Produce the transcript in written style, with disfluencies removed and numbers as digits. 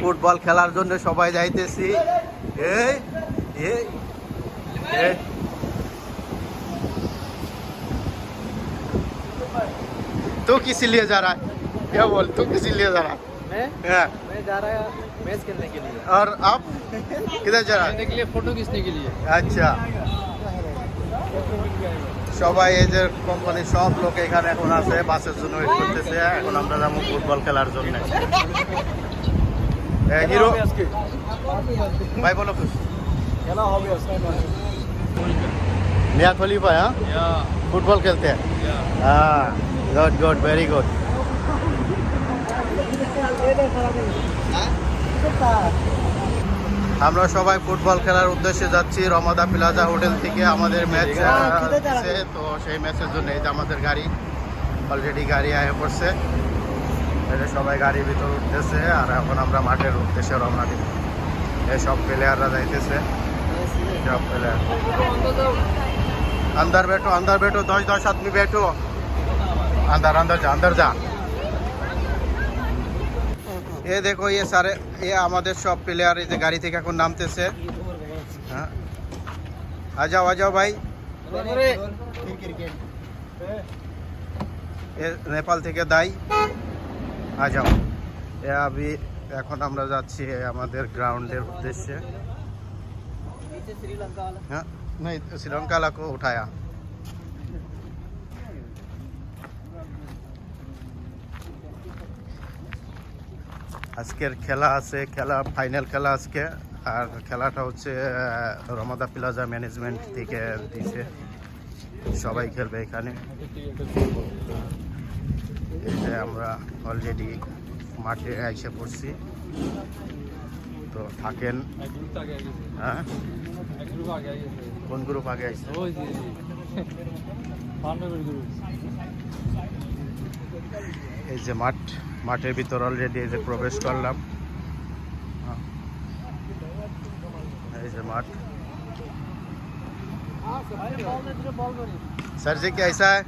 Football খেলার জন্য সবাই যাইতেছি। এই এই এই तू किस लिए जा रहा है? क्या बोल, तू किस लिए जा रहा है? मैं जा रहा मैच खेलने के लिए। और आप किधर जा रहा है? खेलने के लिए, फोटो खींचने के लिए। আচ্ছা, সবাই এই যে কোম্পানির সব লোক এখানে এখন আছে, বাসের জন্য ওয়েট করতেছে। এখন আমরা যাবো ফুটবল খেলার জন্য। হিরো ভাই বলো কিছু। खेला हो गया उसका। नया खलीफा है, हाँ? फुटबॉल खेलते हैं। हाँ, गुड गुड, वेरी गुड। আমরা সবাই ফুটবল খেলার উদ্দেশ্যে যাচ্ছি। রমাদা প্লাজা হোটেল থেকে আমাদের ম্যাচ আছে, তো সেই ম্যাচের জন্য এই যে আমাদের গাড়ি অলরেডি গাড়ি আয়ে পড়ছে। এটা সবাই গাড়ির ভিতর উঠতেছে আর এখন আমরা মাঠের উদ্দেশ্যে রওনা দিব। এই সব প্লেয়াররা যাইতেছে, সব प्लेयर। अंदर बैठो 10 आदमी बैठो। अंदर जा। ये देखो, ये सारे ये আমাদের সব প্লেয়ার এই যে গাড়ি থেকে এখন নামতেছে। হ্যাঁ, आ जाओ भाई। ये নেপাল থেকে দাই, आ जाओ। ये अभी এখন আমরা যাচ্ছি আমাদের গ্রাউন্ডের উদ্দেশ্যে। हाँ, नहीं, श्रीलंका वाला को उठाया। আজকের খেলা আছে, খেলা ফাইনাল খেলা আজকে। আর খেলাটা হচ্ছে রমাদা প্লাজা ম্যানেজমেন্ট থেকে দিছে, সবাই খেলবে এখানে। এই যে আমরা অলরেডি মাঠে এসে পড়ছি, তো থাকেন। হ্যাঁ, কোন গ্রুপ আগে আসছে? এই যে মাঠের ভিতর অলরেডি এই যে প্রবেশ করলাম। এই যে মাঠ। सर जी कैसा है?